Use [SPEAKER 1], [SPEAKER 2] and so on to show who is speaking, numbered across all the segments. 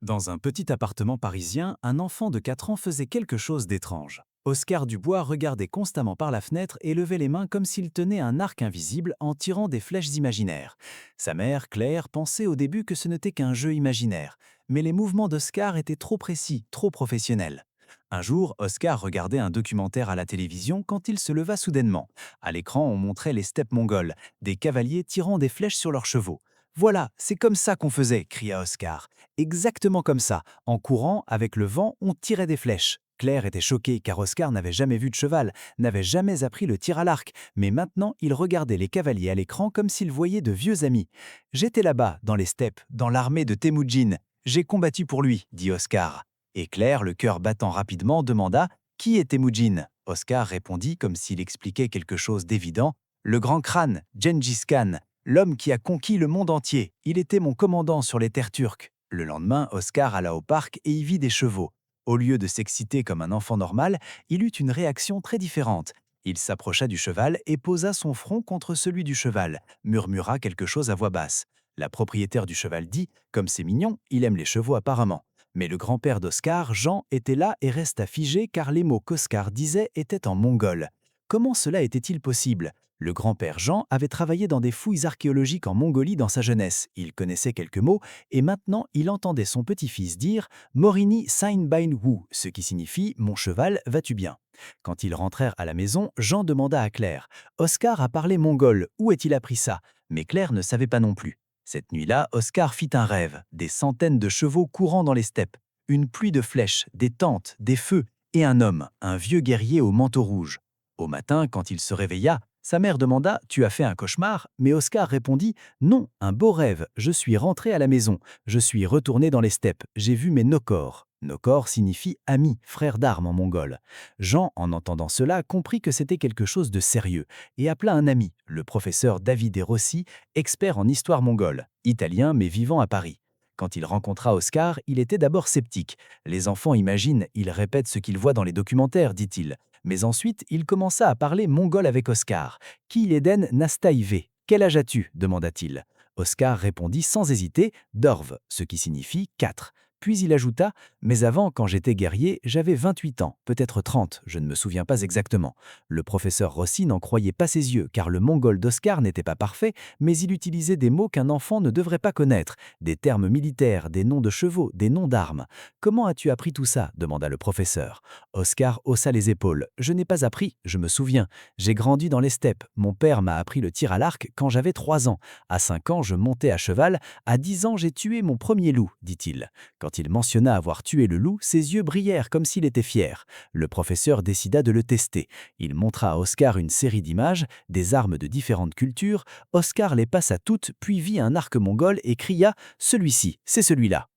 [SPEAKER 1] Dans un petit appartement parisien, un enfant de 4 ans faisait quelque chose d'étrange. Oscar Dubois regardait constamment par la fenêtre et levait les mains comme s'il tenait un arc invisible en tirant des flèches imaginaires. Sa mère, Claire, pensait au début que ce n'était qu'un jeu imaginaire, mais les mouvements d'Oscar étaient trop précis, trop professionnels. Un jour, Oscar regardait un documentaire à la télévision quand il se leva soudainement. À l'écran, on montrait les steppes mongoles, des cavaliers tirant des flèches sur leurs chevaux. Voilà, c'est comme ça qu'on faisait, cria Oscar. Exactement comme ça. En courant, avec le vent, on tirait des flèches. Claire était choquée car Oscar n'avait jamais vu de cheval, n'avait jamais appris le tir à l'arc, mais maintenant il regardait les cavaliers à l'écran comme s'il voyait de vieux amis. J'étais là-bas, dans les steppes, dans l'armée de Temujin. J'ai combattu pour lui, dit Oscar. Et Claire, le cœur battant rapidement, demanda qui est Temujin. Oscar répondit comme s'il expliquait quelque chose d'évident. Le grand crâne, Gengis Khan, l'homme qui a conquis le monde entier. Il était mon commandant sur les terres turques. Le lendemain, Oscar alla au parc et y vit des chevaux. Au lieu de s'exciter comme un enfant normal, il eut une réaction très différente. Il s'approcha du cheval et posa son front contre celui du cheval, murmura quelque chose à voix basse. La propriétaire du cheval dit « Comme c'est mignon, il aime les chevaux apparemment ». Mais le grand-père d'Oscar, Jean, était là et resta figé car les mots qu'Oscar disait étaient en mongol. Comment cela était-il possible? Le grand-père Jean avait travaillé dans des fouilles archéologiques en Mongolie dans sa jeunesse. Il connaissait quelques mots et maintenant il entendait son petit-fils dire Morini Sainbain Wu, ce qui signifie Mon cheval, vas-tu bien? Quand ils rentrèrent à la maison, Jean demanda à Claire Oscar a parlé mongol, où est-il appris ça? Mais Claire ne savait pas non plus. Cette nuit-là, Oscar fit un rêve, des centaines de chevaux courant dans les steppes, une pluie de flèches, des tentes, des feux et un homme, un vieux guerrier au manteau rouge. Au matin, quand il se réveilla, sa mère demanda « Tu as fait un cauchemar ?» Mais Oscar répondit « Non, un beau rêve, je suis rentré à la maison, je suis retourné dans les steppes, j'ai vu mes Nokor. » Nokor signifie « ami », frère d'armes en mongol. Jean, en entendant cela, comprit que c'était quelque chose de sérieux et appela un ami, le professeur Davide Rossi, expert en histoire mongole, italien mais vivant à Paris. Quand il rencontra Oscar, il était d'abord sceptique. Les enfants imaginent, ils répètent ce qu'ils voient dans les documentaires, dit-il. Mais ensuite, il commença à parler mongol avec Oscar. Qui l'Eden Nastaïve. Quel âge as-tu demanda-t-il. Oscar répondit sans hésiter Dorv, ce qui signifie 4. Puis il ajouta Mais avant, quand j'étais guerrier, j'avais 28 ans, peut-être 30, je ne me souviens pas exactement. Le professeur Rossi n'en croyait pas ses yeux, car le mongol d'Oscar n'était pas parfait, mais il utilisait des mots qu'un enfant ne devrait pas connaître, des termes militaires, des noms de chevaux, des noms d'armes. Comment as-tu appris tout ça demanda le professeur. Oscar haussa les épaules. Je n'ai pas appris, je me souviens. J'ai grandi dans les steppes. Mon père m'a appris le tir à l'arc quand j'avais 3 ans. À 5 ans, je montais à cheval. À 10 ans, j'ai tué mon premier loup, dit-il. Quand il mentionna avoir tué le loup, ses yeux brillèrent comme s'il était fier. Le professeur décida de le tester. Il montra à Oscar une série d'images, des armes de différentes cultures. Oscar les passa toutes, puis vit un arc mongol et cria « Celui-ci, c'est celui-là ».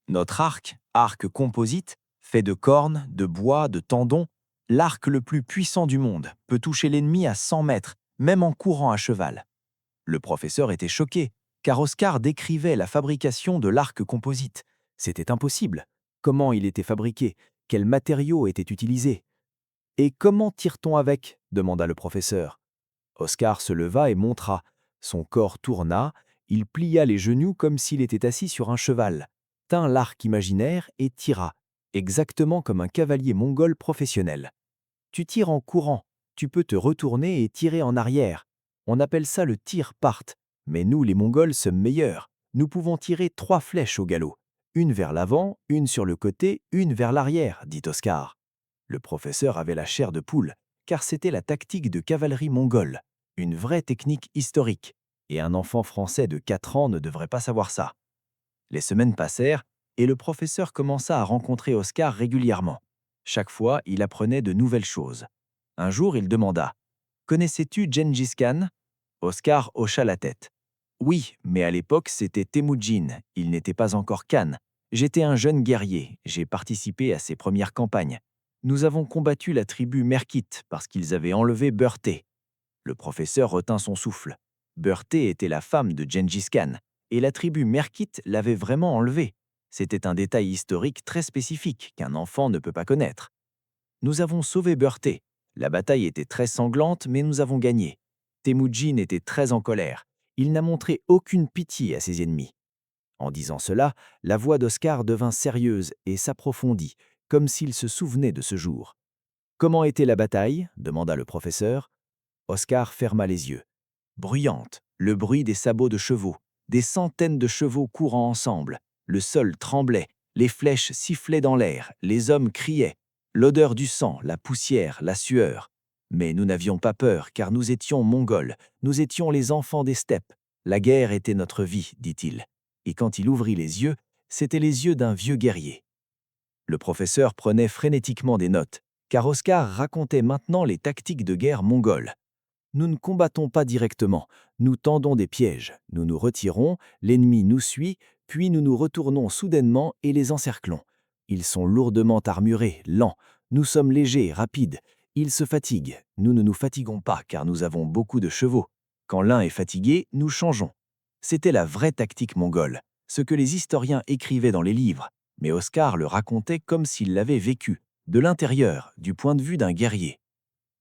[SPEAKER 1] Notre arc composite, fait de cornes, de bois, de tendons, l'arc le plus puissant du monde, peut toucher l'ennemi à 100 mètres, même en courant à cheval. Le professeur était choqué, car Oscar décrivait la fabrication de l'arc composite. C'était impossible. Comment il était fabriqué? Quels matériaux étaient utilisés? Et comment tire-t-on avec? Demanda le professeur. Oscar se leva et montra. Son corps tourna, il plia les genoux comme s'il était assis sur un cheval, tint l'arc imaginaire et tira, exactement comme un cavalier mongol professionnel. Tu tires en courant, tu peux te retourner et tirer en arrière. On appelle ça le tir part, mais nous les Mongols sommes meilleurs. Nous pouvons tirer 3 flèches au galop. Une vers l'avant, une sur le côté, une vers l'arrière, dit Oscar. Le professeur avait la chair de poule, car c'était la tactique de cavalerie mongole, une vraie technique historique, et un enfant français de 4 ans ne devrait pas savoir ça. Les semaines passèrent, et le professeur commença à rencontrer Oscar régulièrement. Chaque fois, il apprenait de nouvelles choses. Un jour, il demanda « Connaissais-tu Gengis Khan ?» Oscar hocha la tête. « Oui, mais à l'époque, c'était Temujin, il n'était pas encore Khan. J'étais un jeune guerrier, j'ai participé à ses premières campagnes. Nous avons combattu la tribu Merkite parce qu'ils avaient enlevé Burté. » Le professeur retint son souffle. Burté était la femme de Gengis Khan, et la tribu Merkite l'avait vraiment enlevée. C'était un détail historique très spécifique qu'un enfant ne peut pas connaître. Nous avons sauvé Burté. La bataille était très sanglante, mais nous avons gagné. Temujin était très en colère. Il n'a montré aucune pitié à ses ennemis. En disant cela, la voix d'Oscar devint sérieuse et s'approfondit, comme s'il se souvenait de ce jour. « Comment était la bataille » demanda le professeur. Oscar ferma les yeux. Bruyante, le bruit des sabots de chevaux, des centaines de chevaux courant ensemble. Le sol tremblait, les flèches sifflaient dans l'air, les hommes criaient. L'odeur du sang, la poussière, la sueur. Mais nous n'avions pas peur, car nous étions Mongols, nous étions les enfants des steppes. La guerre était notre vie, dit-il. Et quand il ouvrit les yeux, c'étaient les yeux d'un vieux guerrier. Le professeur prenait frénétiquement des notes, car Oscar racontait maintenant les tactiques de guerre mongoles. Nous ne combattons pas directement, nous tendons des pièges, nous nous retirons, l'ennemi nous suit, puis nous nous retournons soudainement et les encerclons. Ils sont lourdement armurés, lents, nous sommes légers, rapides. Ils se fatiguent, nous ne nous fatiguons pas car nous avons beaucoup de chevaux. Quand l'un est fatigué, nous changeons. C'était la vraie tactique mongole, ce que les historiens écrivaient dans les livres, mais Oscar le racontait comme s'il l'avait vécu, de l'intérieur, du point de vue d'un guerrier.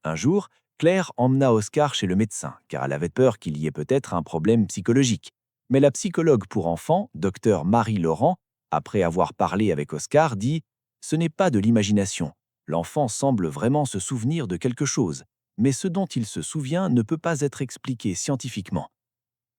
[SPEAKER 1] Un jour, Claire emmena Oscar chez le médecin, car elle avait peur qu'il y ait peut-être un problème psychologique. Mais la psychologue pour enfants, Dr Marie Laurent, après avoir parlé avec Oscar, dit « Ce n'est pas de l'imagination. L'enfant semble vraiment se souvenir de quelque chose, mais ce dont il se souvient ne peut pas être expliqué scientifiquement. »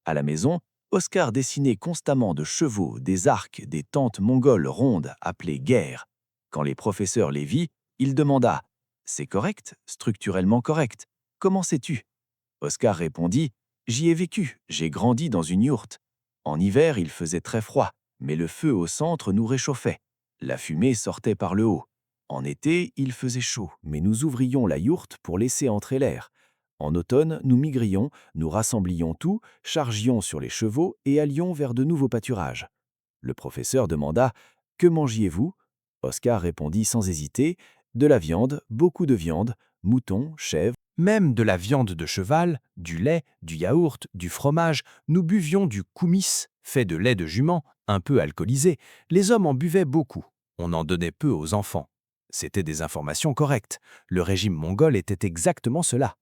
[SPEAKER 1] À la maison, Oscar dessinait constamment de chevaux, des arcs, des tentes mongoles rondes appelées guerres. Quand les professeurs les vit, il demanda « C'est correct, structurellement correct. Comment sais-tu » Oscar répondit « J'y ai vécu, j'ai grandi dans une yourte. En hiver, il faisait très froid, mais le feu au centre nous réchauffait. La fumée sortait par le haut. En été, il faisait chaud, mais nous ouvrions la yourte pour laisser entrer l'air. En automne, nous migrions, nous rassemblions tout, chargions sur les chevaux et allions vers de nouveaux pâturages. » Le professeur demanda « Que mangiez-vous » Oscar répondit sans hésiter « De la viande, beaucoup de viande, mouton, chèvre, même de la viande de cheval, du lait, du yaourt, du fromage. Nous buvions du koumis, fait de lait de jument, un peu alcoolisé. Les hommes en buvaient beaucoup. On en donnait peu aux enfants. C'était des informations correctes. Le régime mongol était exactement cela. »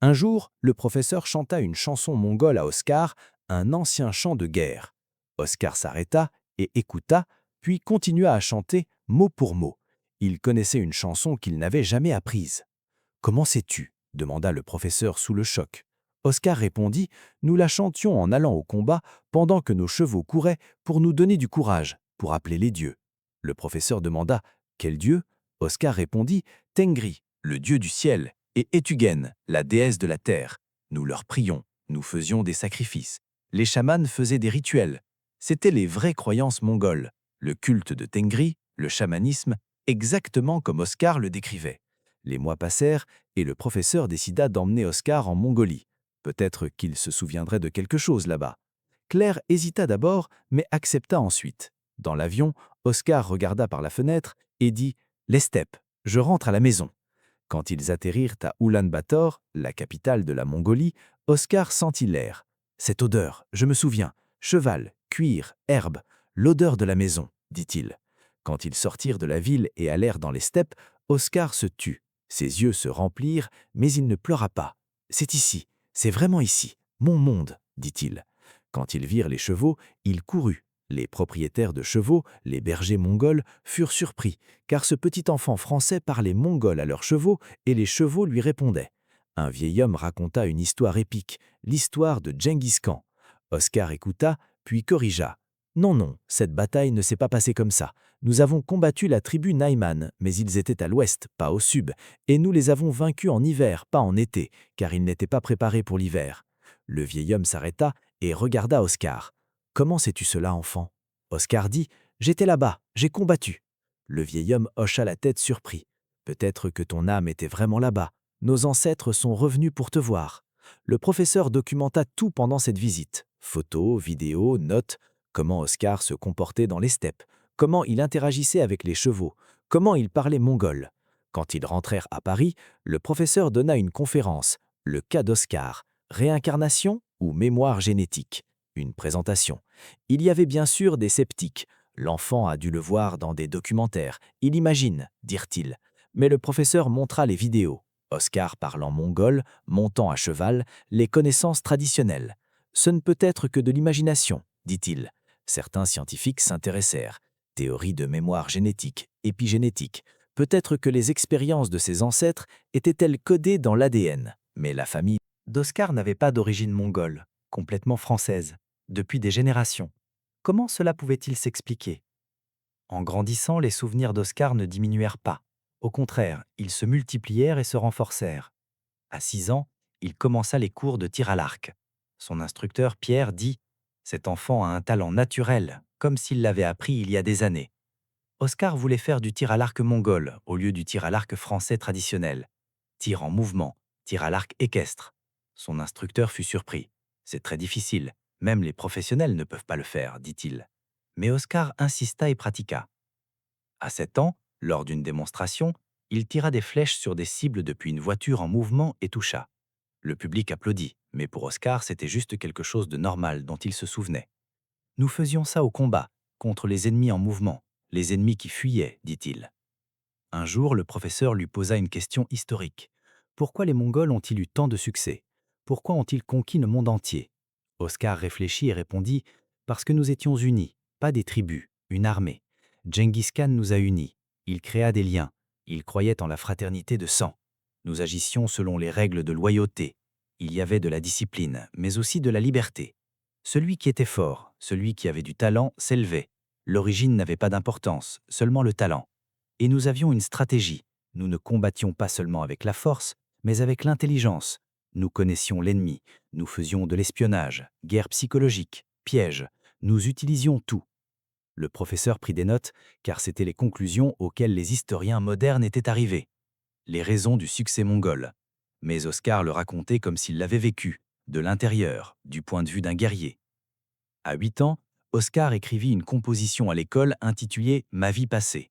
[SPEAKER 1] Un jour, le professeur chanta une chanson mongole à Oscar, un ancien chant de guerre. Oscar s'arrêta et écouta, puis continua à chanter mot pour mot. Il connaissait une chanson qu'il n'avait jamais apprise. « Comment sais-tu » demanda le professeur sous le choc. Oscar répondit « Nous la chantions en allant au combat pendant que nos chevaux couraient pour nous donner du courage, pour appeler les dieux. » Le professeur demanda « Quel dieu » Oscar répondit « Tengri, le dieu du ciel, et Etugen, la déesse de la terre. Nous leur prions, nous faisions des sacrifices. Les chamans faisaient des rituels. C'étaient les vraies croyances mongoles, le culte de Tengri, le chamanisme, exactement comme Oscar le décrivait. Les mois passèrent et le professeur décida d'emmener Oscar en Mongolie. Peut-être qu'il se souviendrait de quelque chose là-bas. Claire hésita d'abord, mais accepta ensuite. Dans l'avion, Oscar regarda par la fenêtre et dit « Les steppes, je rentre à la maison. » Quand ils atterrirent à Oulan-Bator, la capitale de la Mongolie, Oscar sentit l'air. Cette odeur, je me souviens, cheval, cuir, herbe, l'odeur de la maison, dit-il. Quand ils sortirent de la ville et allèrent dans les steppes, Oscar se tut. Ses yeux se remplirent, mais il ne pleura pas. C'est ici, c'est vraiment ici, mon monde, dit-il. Quand ils virent les chevaux, il courut. Les propriétaires de chevaux, les bergers mongols, furent surpris, car ce petit enfant français parlait mongol à leurs chevaux et les chevaux lui répondaient. Un vieil homme raconta une histoire épique, l'histoire de Genghis Khan. Oscar écouta, puis corrigea. « Non, non, cette bataille ne s'est pas passée comme ça. Nous avons combattu la tribu Naiman, mais ils étaient à l'ouest, pas au sud, et nous les avons vaincus en hiver, pas en été, car ils n'étaient pas préparés pour l'hiver. » Le vieil homme s'arrêta et regarda Oscar. « Comment sais-tu cela, enfant ?» Oscar dit « J'étais là-bas, j'ai combattu. » Le vieil homme hocha la tête surpris. « Peut-être que ton âme était vraiment là-bas. Nos ancêtres sont revenus pour te voir. » Le professeur documenta tout pendant cette visite. Photos, vidéos, notes, comment Oscar se comportait dans les steppes, comment il interagissait avec les chevaux, comment il parlait mongol. Quand ils rentrèrent à Paris, le professeur donna une conférence, Le cas d'Oscar, réincarnation ou mémoire génétique. Une présentation. Il y avait bien sûr des sceptiques. L'enfant a dû le voir dans des documentaires. Il imagine, dirent-ils. Mais le professeur montra les vidéos. Oscar parlant mongol, montant à cheval, les connaissances traditionnelles. Ce ne peut être que de l'imagination, dit-il. Certains scientifiques s'intéressèrent. Théorie de mémoire génétique, épigénétique. Peut-être que les expériences de ses ancêtres étaient-elles codées dans l'ADN. Mais la famille d'Oscar n'avait pas d'origine mongole, complètement française, depuis des générations. Comment cela pouvait-il s'expliquer? En grandissant, les souvenirs d'Oscar ne diminuèrent pas. Au contraire, ils se multiplièrent et se renforcèrent. À 6 ans, il commença les cours de tir à l'arc. Son instructeur, Pierre, dit « Cet enfant a un talent naturel, comme s'il l'avait appris il y a des années. » Oscar voulait faire du tir à l'arc mongol au lieu du tir à l'arc français traditionnel. Tir en mouvement, tir à l'arc équestre. Son instructeur fut surpris. « C'est très difficile, même les professionnels ne peuvent pas le faire, dit-il. » Mais Oscar insista et pratiqua. À 7 ans, lors d'une démonstration, il tira des flèches sur des cibles depuis une voiture en mouvement et toucha. Le public applaudit, mais pour Oscar, c'était juste quelque chose de normal dont il se souvenait. « Nous faisions ça au combat, contre les ennemis en mouvement, les ennemis qui fuyaient, dit-il. Un jour, le professeur lui posa une question historique. Pourquoi les Mongols ont-ils eu tant de succès? Pourquoi ont-ils conquis le monde entier? Oscar réfléchit et répondit « Parce que nous étions unis, pas des tribus, une armée. Genghis Khan nous a unis. Il créa des liens. Il croyait en la fraternité de sang. Nous agissions selon les règles de loyauté. Il y avait de la discipline, mais aussi de la liberté. Celui qui était fort, celui qui avait du talent, s'élevait. L'origine n'avait pas d'importance, seulement le talent. Et nous avions une stratégie. Nous ne combattions pas seulement avec la force, mais avec l'intelligence. Nous connaissions l'ennemi, nous faisions de l'espionnage, guerre psychologique, pièges. Nous utilisions tout. Le professeur prit des notes, car c'étaient les conclusions auxquelles les historiens modernes étaient arrivés. Les raisons du succès mongol. Mais Oscar le racontait comme s'il l'avait vécu, de l'intérieur, du point de vue d'un guerrier. À 8 ans, Oscar écrivit une composition à l'école intitulée « Ma vie passée ».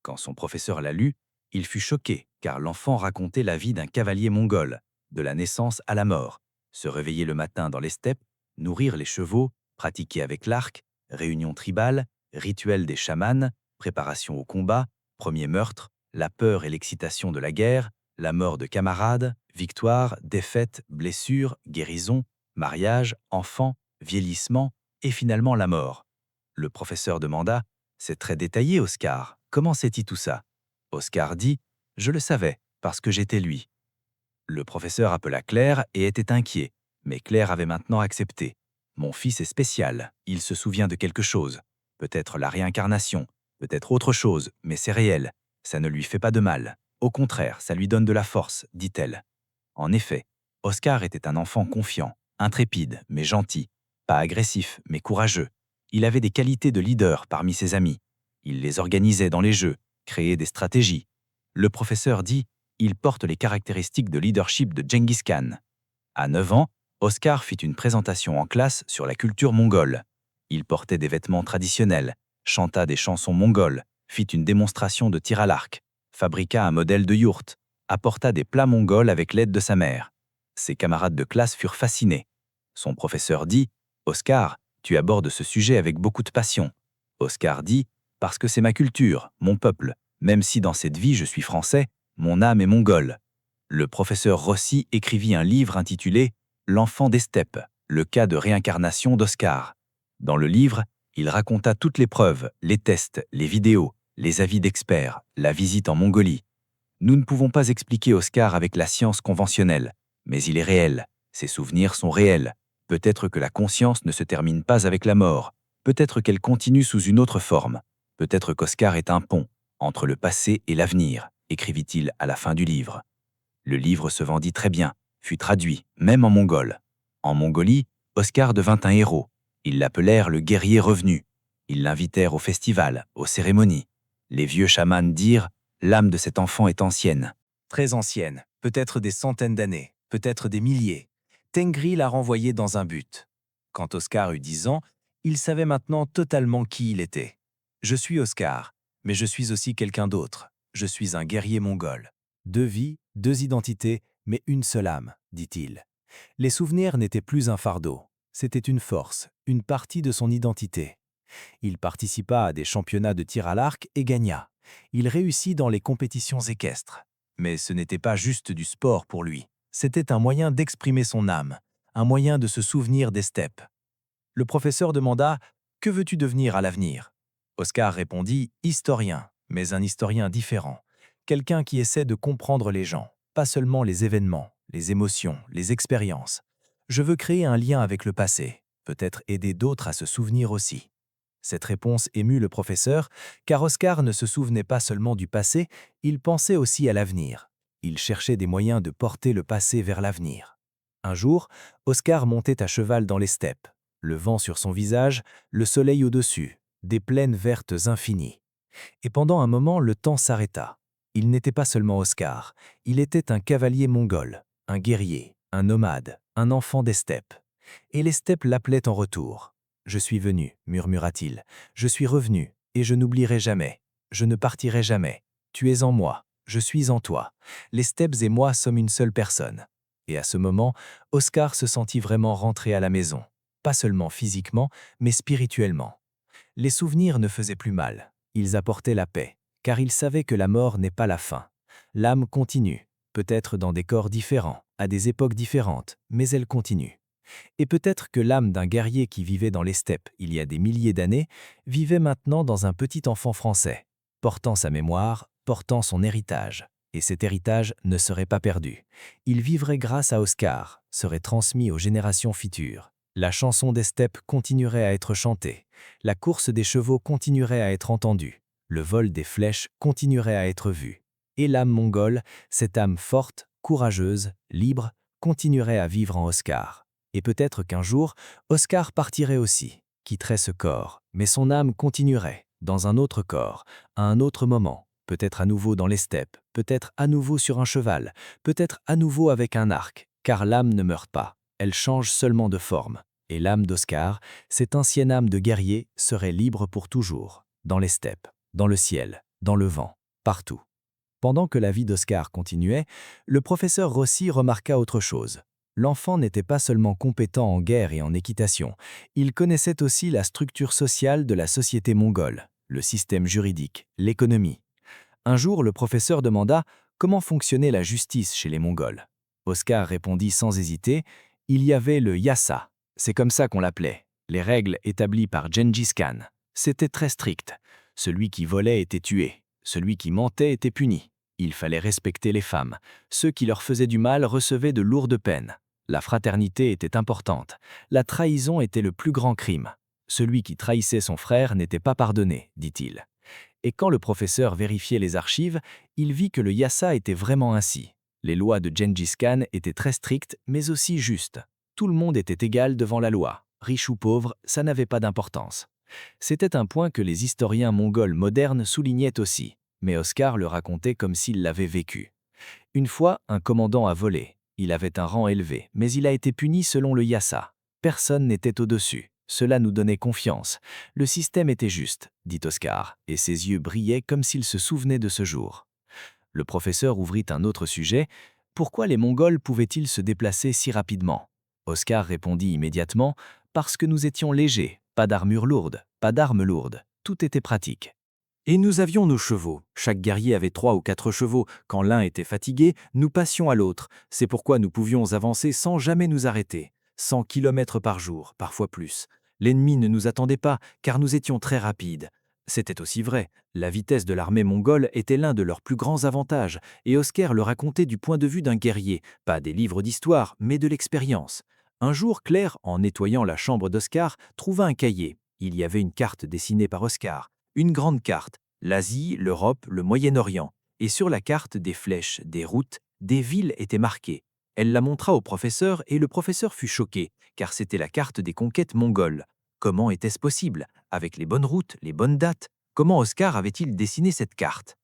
[SPEAKER 1] Quand son professeur la lut, il fut choqué, car l'enfant racontait la vie d'un cavalier mongol, de la naissance à la mort, se réveiller le matin dans les steppes, nourrir les chevaux, pratiquer avec l'arc, réunion tribale, rituel des chamans, préparation au combat, premier meurtre, la peur et l'excitation de la guerre, la mort de camarades, victoire, défaite, blessure, guérison, mariage, enfant, vieillissement et finalement la mort. Le professeur demanda « C'est très détaillé, Oscar. Comment sait-il tout ça ?» Oscar dit « Je le savais, parce que j'étais lui. » Le professeur appela Claire et était inquiet, mais Claire avait maintenant accepté. « Mon fils est spécial, il se souvient de quelque chose. Peut-être la réincarnation, peut-être autre chose, mais c'est réel. Ça ne lui fait pas de mal. Au contraire, ça lui donne de la force, dit-elle. » En effet, Oscar était un enfant confiant, intrépide, mais gentil, pas agressif, mais courageux. Il avait des qualités de leader parmi ses amis. Il les organisait dans les jeux, créait des stratégies. Le professeur dit « Il porte les caractéristiques de leadership de Genghis Khan ». À 9 ans, Oscar fit une présentation en classe sur la culture mongole. Il portait des vêtements traditionnels, chanta des chansons mongoles, fit une démonstration de tir à l'arc, fabriqua un modèle de yourte, apporta des plats mongols avec l'aide de sa mère. Ses camarades de classe furent fascinés. Son professeur dit « Oscar, tu abordes ce sujet avec beaucoup de passion. » Oscar dit « Parce que c'est ma culture, mon peuple. Même si dans cette vie je suis français, mon âme est mongole. » Le professeur Rossi écrivit un livre intitulé « L'enfant des steppes, le cas de réincarnation d'Oscar ». Dans le livre, il raconta toutes les preuves, les tests, les vidéos, les avis d'experts, la visite en Mongolie. Nous ne pouvons pas expliquer Oscar avec la science conventionnelle, mais il est réel, ses souvenirs sont réels. Peut-être que la conscience ne se termine pas avec la mort, peut-être qu'elle continue sous une autre forme, peut-être qu'Oscar est un pont entre le passé et l'avenir, écrivit-il à la fin du livre. Le livre se vendit très bien, fut traduit, même en mongol. En Mongolie, Oscar devint un héros. Ils l'appelèrent le guerrier revenu. Ils l'invitèrent au festival, aux cérémonies. Les vieux chamans dirent « L'âme de cet enfant est ancienne. » Très ancienne, peut-être des centaines d'années, peut-être des milliers. Tengri l'a renvoyé dans un but. Quand Oscar eut 10 ans, il savait maintenant totalement qui il était. « Je suis Oscar, mais je suis aussi quelqu'un d'autre. Je suis un guerrier mongol. 2 vies, 2 identités, mais une seule âme, dit-il. Les souvenirs n'étaient plus un fardeau. C'était une force, une partie de son identité. Il participa à des championnats de tir à l'arc et gagna. Il réussit dans les compétitions équestres. Mais ce n'était pas juste du sport pour lui. C'était un moyen d'exprimer son âme, un moyen de se souvenir des steppes. Le professeur demanda
[SPEAKER 2] Que veux-tu devenir à l'avenir? Oscar répondit historien, mais un historien différent. Quelqu'un qui essaie de comprendre les gens, pas seulement les événements, les émotions, les expériences. Je veux créer un lien avec le passé, peut-être aider d'autres à se souvenir aussi. Cette réponse émut le professeur, car Oscar ne se souvenait pas seulement du passé, il pensait aussi à l'avenir. Il cherchait des moyens de porter le passé vers l'avenir. Un jour, Oscar montait à cheval dans les steppes. Le vent sur son visage, le soleil au-dessus, des plaines vertes infinies. Et pendant un moment, le temps s'arrêta. Il n'était pas seulement Oscar, il était un cavalier mongol, un guerrier, un nomade, un enfant des steppes. Et les steppes l'appelaient en retour. « Je suis venu, murmura-t-il. Je suis revenu, et je n'oublierai jamais. Je ne partirai jamais. Tu es en moi, je suis en toi. Les steppes et moi sommes une seule personne. » Et à ce moment, Oscar se sentit vraiment rentrer à la maison. Pas seulement physiquement, mais spirituellement. Les souvenirs ne faisaient plus mal. Ils apportaient la paix, car il savait que la mort n'est pas la fin. L'âme continue, peut-être dans des corps différents, à des époques différentes, mais elle continue. Et peut-être que l'âme d'un guerrier qui vivait dans les steppes il y a des milliers d'années vivait maintenant dans un petit enfant français, portant sa mémoire, portant son héritage. Et cet héritage ne serait pas perdu. Il vivrait grâce à Oscar, serait transmis aux générations futures. La chanson des steppes continuerait à être chantée. La course des chevaux continuerait à être entendue. Le vol des flèches continuerait à être vu. Et l'âme mongole, cette âme forte, courageuse, libre, continuerait à vivre en Oscar. Et peut-être qu'un jour, Oscar partirait aussi, quitterait ce corps, mais son âme continuerait, dans un autre corps, à un autre moment, peut-être à nouveau dans les steppes, peut-être à nouveau sur un cheval, peut-être à nouveau avec un arc, car l'âme ne meurt pas, elle change seulement de forme. Et l'âme d'Oscar, cette ancienne âme de guerrier, serait libre pour toujours, dans les steppes, dans le ciel, dans le vent, partout. Pendant que la vie d'Oscar continuait, le professeur Rossi remarqua autre chose. L'enfant n'était pas seulement compétent en guerre et en équitation, il connaissait aussi la structure sociale de la société mongole, le système juridique, l'économie. Un jour, le professeur demanda comment fonctionnait la justice chez les Mongols. Oscar répondit sans hésiter, il y avait le yassa, c'est comme ça qu'on l'appelait, les règles établies par Gengis Khan. C'était très strict. Celui qui volait était tué, celui qui mentait était puni. Il fallait respecter les femmes. Ceux qui leur faisaient du mal recevaient de lourdes peines. La fraternité était importante. La trahison était le plus grand crime. Celui qui trahissait son frère n'était pas pardonné, dit-il. Et quand le professeur vérifiait les archives, il vit que le yassa était vraiment ainsi. Les lois de Gengis Khan étaient très strictes, mais aussi justes. Tout le monde était égal devant la loi. Riche ou pauvre, ça n'avait pas d'importance. C'était un point que les historiens mongols modernes soulignaient aussi, mais Oscar le racontait comme s'il l'avait vécu. Une fois, un commandant a volé. Il avait un rang élevé, mais il a été puni selon le yassa. Personne n'était au-dessus. Cela nous donnait confiance. Le système était juste, dit Oscar, et ses yeux brillaient comme s'il se souvenait de ce jour. Le professeur ouvrit un autre sujet. Pourquoi les Mongols pouvaient-ils se déplacer si rapidement? Oscar répondit immédiatement, parce que nous étions légers, pas d'armure lourde, pas d'armes lourdes, tout était pratique.
[SPEAKER 1] Et nous avions nos chevaux. Chaque guerrier avait 3 ou 4 chevaux. Quand l'un était fatigué, nous passions à l'autre. C'est pourquoi nous pouvions avancer sans jamais nous arrêter. 100 kilomètres par jour, parfois plus. L'ennemi ne nous attendait pas, car nous étions très rapides. C'était aussi vrai. La vitesse de l'armée mongole était l'un de leurs plus grands avantages, et Oscar le racontait du point de vue d'un guerrier, pas des livres d'histoire, mais de l'expérience. Un jour, Claire, en nettoyant la chambre d'Oscar, trouva un cahier. Il y avait une carte dessinée par Oscar. Une grande carte, l'Asie, l'Europe, le Moyen-Orient. Et sur la carte, des flèches, des routes, des villes étaient marquées. Elle la montra au professeur et le professeur fut choqué, car c'était la carte des conquêtes mongoles. Comment était-ce possible? Avec les bonnes routes, les bonnes dates, comment Oscar avait-il dessiné cette carte?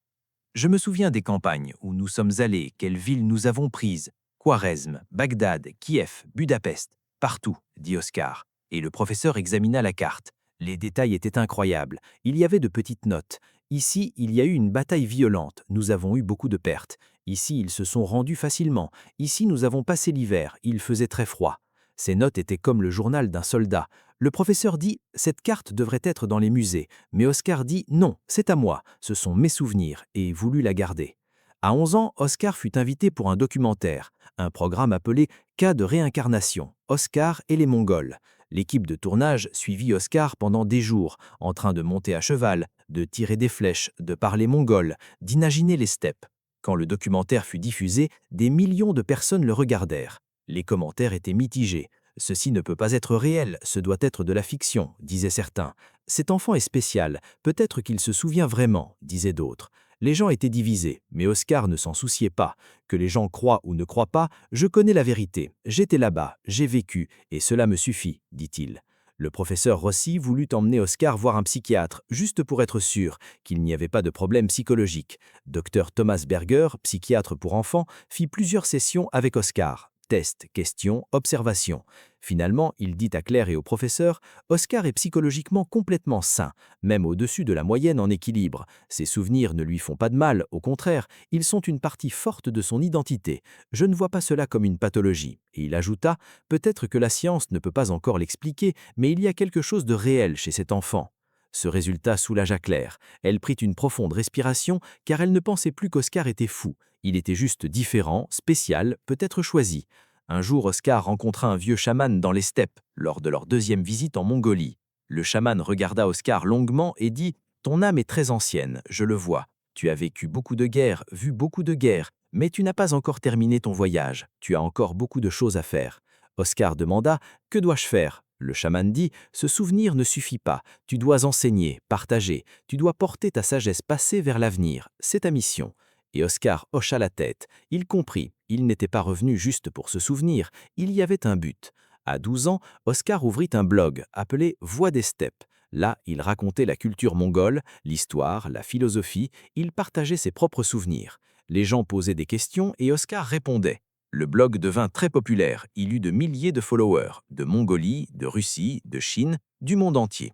[SPEAKER 1] Je me souviens des campagnes où nous sommes allés, quelles villes nous avons prises. Khwarezm, Bagdad, Kiev, Budapest, partout, dit Oscar. Et le professeur examina la carte. Les détails étaient incroyables. Il y avait de petites notes. Ici, il y a eu une bataille violente. Nous avons eu beaucoup de pertes. Ici, ils se sont rendus facilement. Ici, nous avons passé l'hiver. Il faisait très froid. Ces notes étaient comme le journal d'un soldat. Le professeur dit « Cette carte devrait être dans les musées », mais Oscar dit « Non, c'est à moi, ce sont mes souvenirs » et voulut la garder. À 11 ans, Oscar fut invité pour un documentaire, un programme appelé « Cas de réincarnation, Oscar et les Mongols ».
[SPEAKER 3] L'équipe de tournage suivit Oscar pendant des jours, en train de monter à cheval, de tirer des flèches, de parler mongol, d'imaginer les steppes. Quand le documentaire fut diffusé, des millions de personnes le regardèrent. Les commentaires étaient mitigés. Ceci ne peut pas être réel, ce doit être de la fiction, disaient certains. Cet enfant est spécial, peut-être qu'il se souvient vraiment, disaient d'autres. Les gens étaient divisés, mais Oscar ne s'en souciait pas. Que les gens croient ou ne croient pas, je connais la vérité. J'étais là-bas, j'ai vécu, et cela me suffit, dit-il. Le professeur Rossi voulut emmener Oscar voir un psychiatre, juste pour être sûr qu'il n'y avait pas de problème psychologique. Dr Thomas Berger, psychiatre pour enfants, fit plusieurs sessions avec Oscar. Tests, questions, observations. Finalement, il dit à Claire et au professeur, Oscar est psychologiquement complètement sain, même au-dessus de la moyenne en équilibre. Ses souvenirs ne lui font pas de mal, au contraire, ils sont une partie forte de son identité. Je ne vois pas cela comme une pathologie. Et il ajouta, peut-être que la science ne peut pas encore l'expliquer, mais il y a quelque chose de réel chez cet enfant. Ce résultat soulagea Claire. Elle prit une profonde respiration, car elle ne pensait plus qu'Oscar était fou. Il était juste différent, spécial, peut-être choisi. Un jour, Oscar rencontra un vieux chaman dans les steppes, lors de leur deuxième visite en Mongolie. Le chaman regarda Oscar longuement et dit « Ton âme est très ancienne, je le vois. Tu as vécu beaucoup de guerres, vu beaucoup de guerres, mais tu n'as pas encore terminé ton voyage. Tu as encore beaucoup de choses à faire. » Oscar demanda « Que dois-je faire ?» Le chaman dit « Ce souvenir ne suffit pas. Tu dois enseigner, partager. Tu dois porter ta sagesse passée vers l'avenir. C'est ta mission. » Et Oscar hocha la tête. Il comprit. Il n'était pas revenu juste pour se souvenir. Il y avait un but. À 12 ans, Oscar ouvrit un blog appelé Voix des steppes. Là, il racontait la culture mongole, l'histoire, la philosophie. Il partageait ses propres souvenirs. Les gens posaient des questions et Oscar répondait. Le blog devint très populaire. Il eut de milliers de followers, de Mongolie, de Russie, de Chine, du monde entier.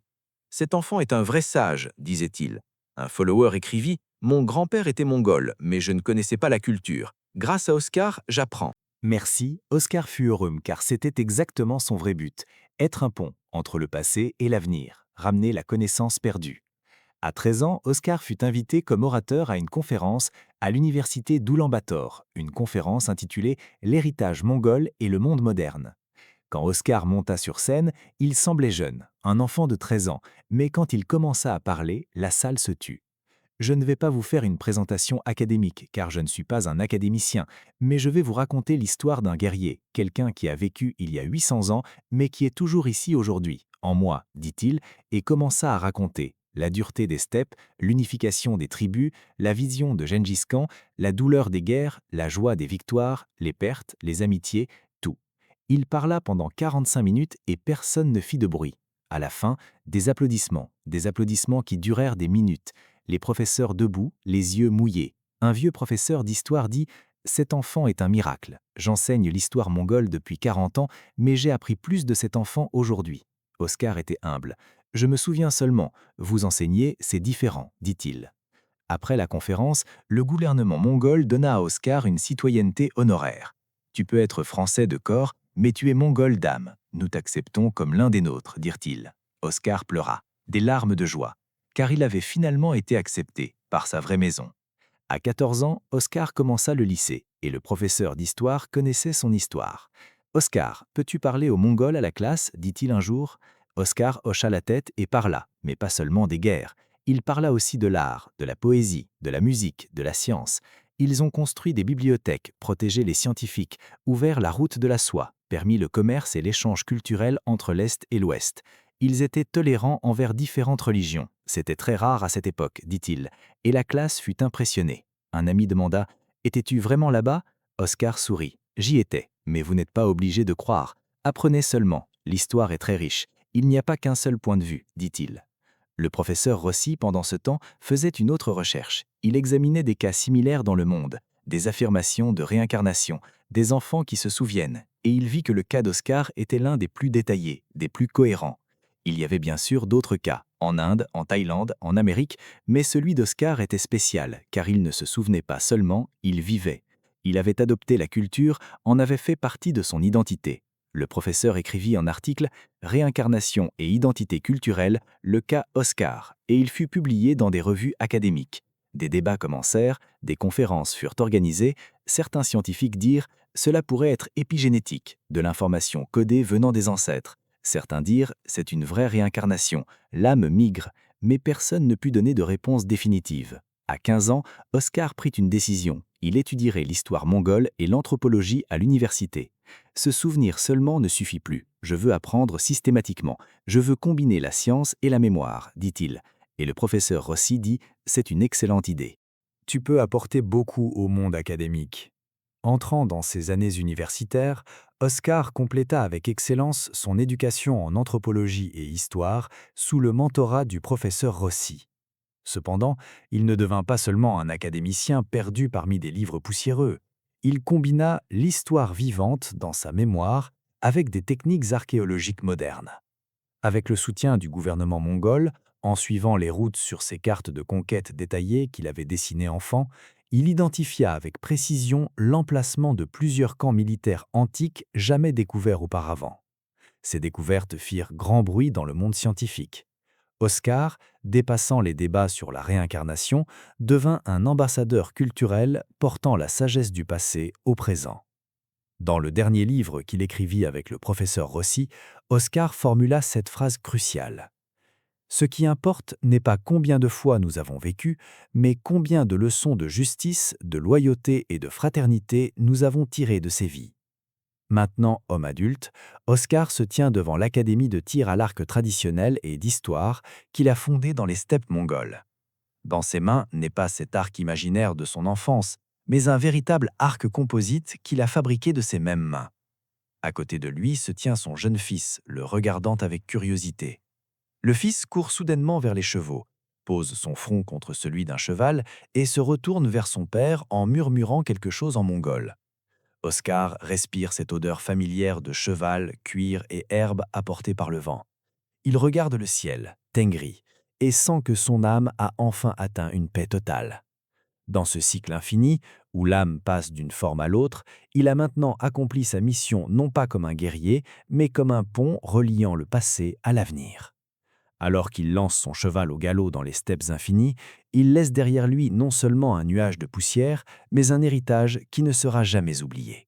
[SPEAKER 3] Cet enfant est un vrai sage, disait-il. Un follower écrivit « Mon grand-père était mongol, mais je ne connaissais pas la culture. Grâce à Oscar, j'apprends. »
[SPEAKER 1] Merci, Oscar fut heureux car c'était exactement son vrai but, être un pont entre le passé et l'avenir, ramener la connaissance perdue. À 13 ans, Oscar fut invité comme orateur à une conférence à l'université d'Oulan-Bator, une conférence intitulée L'héritage mongol et le monde moderne. Quand Oscar monta sur scène, il semblait jeune, un enfant de 13 ans, mais quand il commença à parler, la salle se tut. Je ne vais pas vous faire une présentation académique, car je ne suis pas un académicien, mais je vais vous raconter l'histoire d'un guerrier, quelqu'un qui a vécu il y a 800 ans, mais qui est toujours ici aujourd'hui, en moi, dit-il, et commença à raconter la dureté des steppes, l'unification des tribus, la vision de Gengis Khan, la douleur des guerres, la joie des victoires, les pertes, les amitiés, tout. Il parla pendant 45 minutes et personne ne fit de bruit. À la fin, des applaudissements qui durèrent des minutes. Les professeurs debout, les yeux mouillés. Un vieux professeur d'histoire dit « Cet enfant est un miracle. J'enseigne l'histoire mongole depuis 40 ans, mais j'ai appris plus de cet enfant aujourd'hui. » Oscar était humble. « Je me souviens seulement, vous enseignez, c'est différent, dit-il. » Après la conférence, le gouvernement mongol donna à Oscar une citoyenneté honoraire. « Tu peux être français de corps, mais tu es mongol d'âme. Nous t'acceptons comme l'un des nôtres, dirent-ils. » Oscar pleura, des larmes de joie, car il avait finalement été accepté par sa vraie maison. À 14 ans, Oscar commença le lycée, et le professeur d'histoire connaissait son histoire. « Oscar, peux-tu parler aux Mongols à la classe ?» dit-il un jour. Oscar hocha la tête et parla, mais pas seulement des guerres. Il parla aussi de l'art, de la poésie, de la musique, de la science. Ils ont construit des bibliothèques, protégé les scientifiques, ouvert la route de la soie, permis le commerce et l'échange culturel entre l'Est et l'Ouest. Ils étaient tolérants envers différentes religions. C'était très rare à cette époque, dit-il, et la classe fut impressionnée. Un ami demanda « Étais-tu vraiment là-bas ?» Oscar sourit. « J'y étais, mais vous n'êtes pas obligé de croire. Apprenez seulement, l'histoire est très riche. Il n'y a pas qu'un seul point de vue, dit-il. » Le professeur Rossi, pendant ce temps, faisait une autre recherche. Il examinait des cas similaires dans le monde, des affirmations de réincarnation, des enfants qui se souviennent, et il vit que le cas d'Oscar était l'un des plus détaillés, des plus cohérents. Il y avait bien sûr d'autres cas, en Inde, en Thaïlande, en Amérique, mais celui d'Oscar était spécial, car il ne se souvenait pas seulement, il vivait. Il avait adopté la culture, en avait fait partie de son identité. Le professeur écrivit un article « Réincarnation et identité culturelle, le cas Oscar » et il fut publié dans des revues académiques. Des débats commencèrent, des conférences furent organisées, certains scientifiques dirent « Cela pourrait être épigénétique, de l'information codée venant des ancêtres ». Certains dirent c'est une vraie réincarnation, l'âme migre, mais personne ne put donner de réponse définitive. À 15 ans, Oscar prit une décision. Il étudierait l'histoire mongole et l'anthropologie à l'université. Se souvenir seulement ne suffit plus. Je veux apprendre systématiquement. Je veux combiner la science et la mémoire, dit-il. Et le professeur Rossi dit c'est une excellente idée.
[SPEAKER 2] Tu peux apporter beaucoup au monde académique. Entrant dans ses années universitaires, Oscar compléta avec excellence son éducation en anthropologie et histoire sous le mentorat du professeur Rossi. Cependant, il ne devint pas seulement un académicien perdu parmi des livres poussiéreux. Il combina l'histoire vivante dans sa mémoire avec des techniques archéologiques modernes. Avec le soutien du gouvernement mongol, en suivant les routes sur ses cartes de conquête détaillées qu'il avait dessinées enfant, il identifia avec précision l'emplacement de plusieurs camps militaires antiques jamais découverts auparavant. Ces découvertes firent grand bruit dans le monde scientifique. Oscar, dépassant les débats sur la réincarnation, devint un ambassadeur culturel portant la sagesse du passé au présent. Dans le dernier livre qu'il écrivit avec le professeur Rossi, Oscar formula cette phrase cruciale. Ce qui importe n'est pas combien de fois nous avons vécu, mais combien de leçons de justice, de loyauté et de fraternité nous avons tirées de ces vies. Maintenant homme adulte, Oscar se tient devant l'académie de tir à l'arc traditionnelle et d'histoire qu'il a fondée dans les steppes mongoles. Dans ses mains n'est pas cet arc imaginaire de son enfance, mais un véritable arc composite qu'il a fabriqué de ses mêmes mains. À côté de lui se tient son jeune fils, le regardant avec curiosité. Le fils court soudainement vers les chevaux, pose son front contre celui d'un cheval et se retourne vers son père en murmurant quelque chose en mongol. Oscar respire cette odeur familière de cheval, cuir et herbe apportée par le vent. Il regarde le ciel, Tengri, et sent que son âme a enfin atteint une paix totale. Dans ce cycle infini, où l'âme passe d'une forme à l'autre, il a maintenant accompli sa mission non pas comme un guerrier, mais comme un pont reliant le passé à l'avenir. Alors qu'il lance son cheval au galop dans les steppes infinies, il laisse derrière lui non seulement un nuage de poussière, mais un héritage qui ne sera jamais oublié.